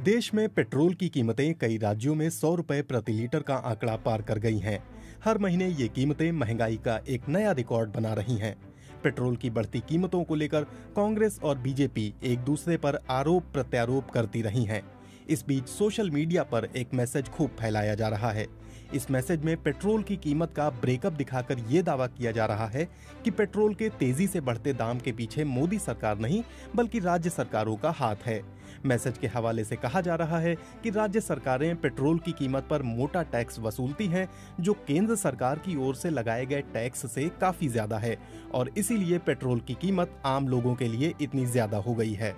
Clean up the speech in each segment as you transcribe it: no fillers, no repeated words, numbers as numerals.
देश में पेट्रोल की कीमतें कई राज्यों में 100 रुपए प्रति लीटर का आंकड़ा पार कर गई हैं। हर महीने ये कीमतें महंगाई का एक नया रिकॉर्ड बना रही हैं। पेट्रोल की बढ़ती कीमतों को लेकर कांग्रेस और बीजेपी एक दूसरे पर आरोप प्रत्यारोप करती रही हैं। इस बीच सोशल मीडिया पर एक मैसेज खूब फैलाया जा रहा है। इस मैसेज में पेट्रोल की कीमत का ब्रेकअप दिखाकर ये दावा किया जा रहा है कि पेट्रोल के तेजी से बढ़ते दाम के पीछे मोदी सरकार नहीं बल्कि राज्य सरकारों का हाथ है। मैसेज के हवाले से कहा जा रहा है कि राज्य सरकारें पेट्रोल की कीमत पर मोटा टैक्स वसूलती हैं, जो केंद्र सरकार की ओर से लगाए गए टैक्स से काफी ज्यादा है और इसीलिए पेट्रोल की कीमत आम लोगों के लिए इतनी ज्यादा हो गई है।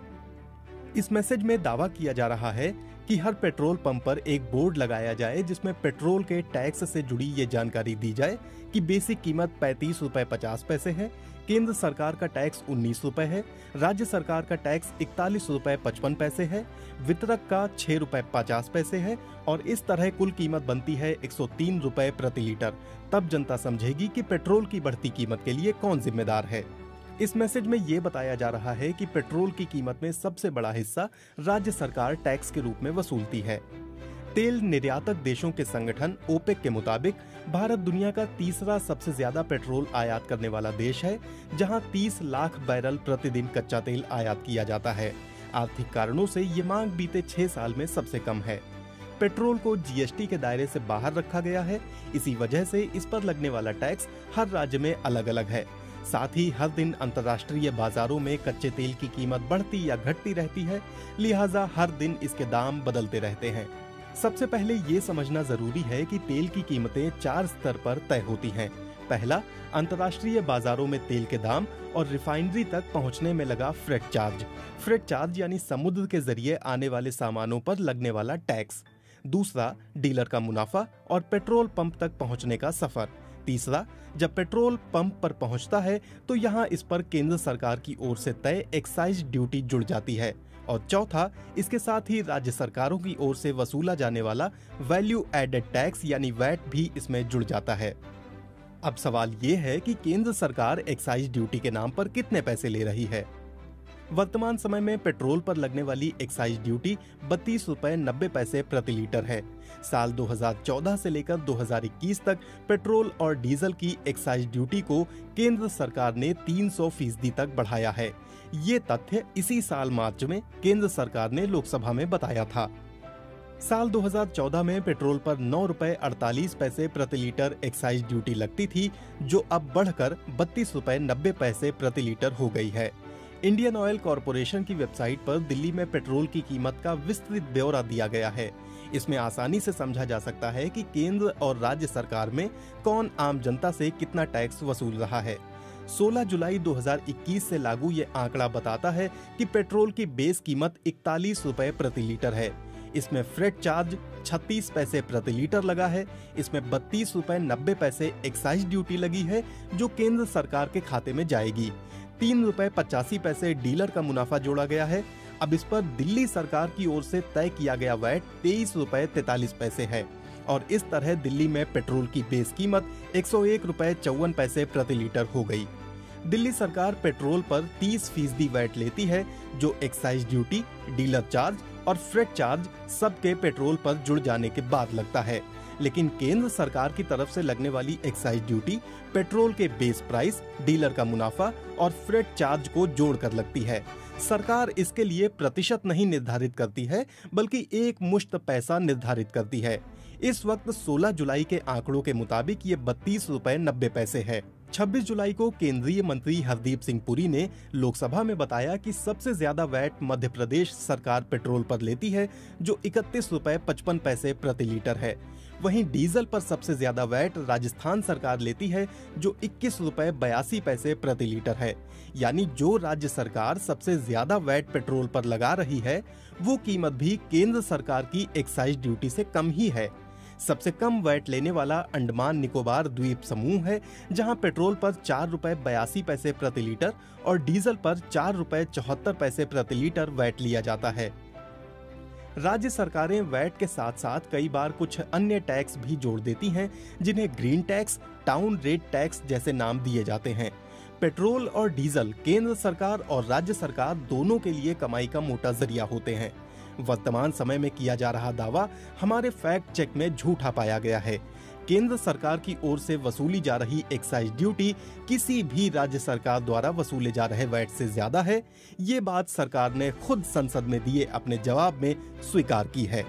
इस मैसेज में दावा किया जा रहा है कि हर पेट्रोल पंप पर एक बोर्ड लगाया जाए जिसमें पेट्रोल के टैक्स से जुड़ी ये जानकारी दी जाए कि बेसिक कीमत 35 रुपए 50 पैसे है, केंद्र सरकार का टैक्स 19 रुपए है, राज्य सरकार का टैक्स 41 रुपए 55 पैसे है, वितरक का 6 रुपए 50 पैसे है और इस तरह कुल कीमत बनती है 103 रुपए प्रति लीटर। तब जनता समझेगी कि पेट्रोल की बढ़ती कीमत के लिए कौन जिम्मेदार है। इस मैसेज में ये बताया जा रहा है कि पेट्रोल की कीमत में सबसे बड़ा हिस्सा राज्य सरकार टैक्स के रूप में वसूलती है। तेल निर्यातक देशों के संगठन ओपेक के मुताबिक भारत दुनिया का तीसरा सबसे ज्यादा पेट्रोल आयात करने वाला देश है, जहां 30 लाख बैरल प्रतिदिन कच्चा तेल आयात किया जाता है। आर्थिक कारणों से ये मांग बीते 6 साल में सबसे कम है। पेट्रोल को जीएसटी के दायरे से बाहर रखा गया है। इसी वजह से इस पर लगने वाला टैक्स हर राज्य में अलग अलग है। साथ ही हर दिन अंतर्राष्ट्रीय बाजारों में कच्चे तेल की कीमत बढ़ती या घटती रहती है, लिहाजा हर दिन इसके दाम बदलते रहते हैं। सबसे पहले ये समझना जरूरी है कि तेल की कीमतें 4 स्तर पर तय होती हैं। पहला, अंतर्राष्ट्रीय बाजारों में तेल के दाम और रिफाइनरी तक पहुंचने में लगा फ्रेट चार्ज। फ्रेट चार्ज यानी समुद्र के जरिए आने वाले सामानों पर लगने वाला टैक्स। दूसरा, डीलर का मुनाफा और पेट्रोल पंप तक पहुंचने का सफर। तीसरा, जब पेट्रोल पंप पर पहुंचता है तो यहाँ इस पर केंद्र सरकार की ओर से तय एक्साइज ड्यूटी जुड़ जाती है। और चौथा, इसके साथ ही राज्य सरकारों की ओर से वसूला जाने वाला वैल्यू एडेड टैक्स यानी वैट भी इसमें जुड़ जाता है। अब सवाल ये है कि केंद्र सरकार एक्साइज ड्यूटी के नाम पर कितने पैसे ले रही है। वर्तमान समय में पेट्रोल पर लगने वाली एक्साइज ड्यूटी 32 रुपए 90 पैसे प्रति लीटर है। साल 2014 से लेकर 2021 तक पेट्रोल और डीजल की एक्साइज ड्यूटी को केंद्र सरकार ने 300% तक बढ़ाया है। ये तथ्य इसी साल मार्च में केंद्र सरकार ने लोकसभा में बताया था। साल 2014 में पेट्रोल पर 9 रुपए 48 पैसे प्रति लीटर एक्साइज ड्यूटी लगती थी, जो अब बढ़कर 32 रुपए 90 पैसे प्रति लीटर हो गई है। इंडियन ऑयल कॉरपोरेशन की वेबसाइट पर दिल्ली में पेट्रोल की कीमत का विस्तृत ब्यौरा दिया गया है। इसमें आसानी से समझा जा सकता है कि केंद्र और राज्य सरकार में कौन आम जनता से कितना टैक्स वसूल रहा है। 16 जुलाई 2021 से लागू ये आंकड़ा बताता है कि पेट्रोल की बेस कीमत 41 रुपए प्रति लीटर है। इसमें फ्रेट चार्ज 36 पैसे प्रति लीटर लगा है। इसमें 32 रुपए 90 पैसे एक्साइज ड्यूटी लगी है, जो केंद्र सरकार के खाते में जाएगी। 3 रुपए 85 पैसे डीलर का मुनाफा जोड़ा गया है। अब इस पर दिल्ली सरकार की ओर से तय किया गया वैट 23 रुपए 43 पैसे है और इस तरह दिल्ली में पेट्रोल की बेस कीमत 101 रुपए 54 पैसे प्रति लीटर हो गई। दिल्ली सरकार पेट्रोल पर 30% वैट लेती है, जो एक्साइज ड्यूटी, डीलर चार्ज और फ्रेट चार्ज सबके पेट्रोल पर जुड़ जाने के बाद लगता है। लेकिन केंद्र सरकार की तरफ से लगने वाली एक्साइज ड्यूटी पेट्रोल के बेस प्राइस, डीलर का मुनाफा और फ्रेट चार्ज को जोड़कर लगती है। सरकार इसके लिए प्रतिशत नहीं निर्धारित करती है, बल्कि एक मुश्त पैसा निर्धारित करती है। इस वक्त 16 जुलाई के आंकड़ों के मुताबिक ये 32 रुपए 90 पैसे है। 26 जुलाई को केंद्रीय मंत्री हरदीप सिंह पुरी ने लोकसभा में बताया कि सबसे ज्यादा वैट मध्य प्रदेश सरकार पेट्रोल पर लेती है, जो 31 रुपए 55 पैसे प्रति लीटर है। वहीं डीजल पर सबसे ज्यादा वैट राजस्थान सरकार लेती है, जो 21 रुपए 82 पैसे प्रति लीटर है। यानी जो राज्य सरकार सबसे ज्यादा वैट पेट्रोल पर लगा रही है, वो कीमत भी केंद्र सरकार की एक्साइज ड्यूटी से कम ही है। सबसे कम वैट लेने वाला अंडमान निकोबार द्वीप समूह है, जहां पेट्रोल पर 4 रुपए 82 पैसे प्रति लीटर और डीजल पर 4 रुपए 74 पैसे प्रति लीटर वैट लिया जाता है। राज्य सरकारें वैट के साथ साथ कई बार कुछ अन्य टैक्स भी जोड़ देती हैं, जिन्हें green tax, town rate tax जैसे नाम दिए जाते हैं। पेट्रोल और डीजल केंद्र सरकार और राज्य सरकार दोनों के लिए कमाई का मोटा जरिया होते हैं। वर्तमान समय में किया जा रहा दावा हमारे फैक्ट चेक में झूठा पाया गया है। केंद्र सरकार की ओर से वसूली जा रही एक्साइज ड्यूटी किसी भी राज्य सरकार द्वारा वसूले जा रहे वैट से ज्यादा है। ये बात सरकार ने खुद संसद में दिए अपने जवाब में स्वीकार की है।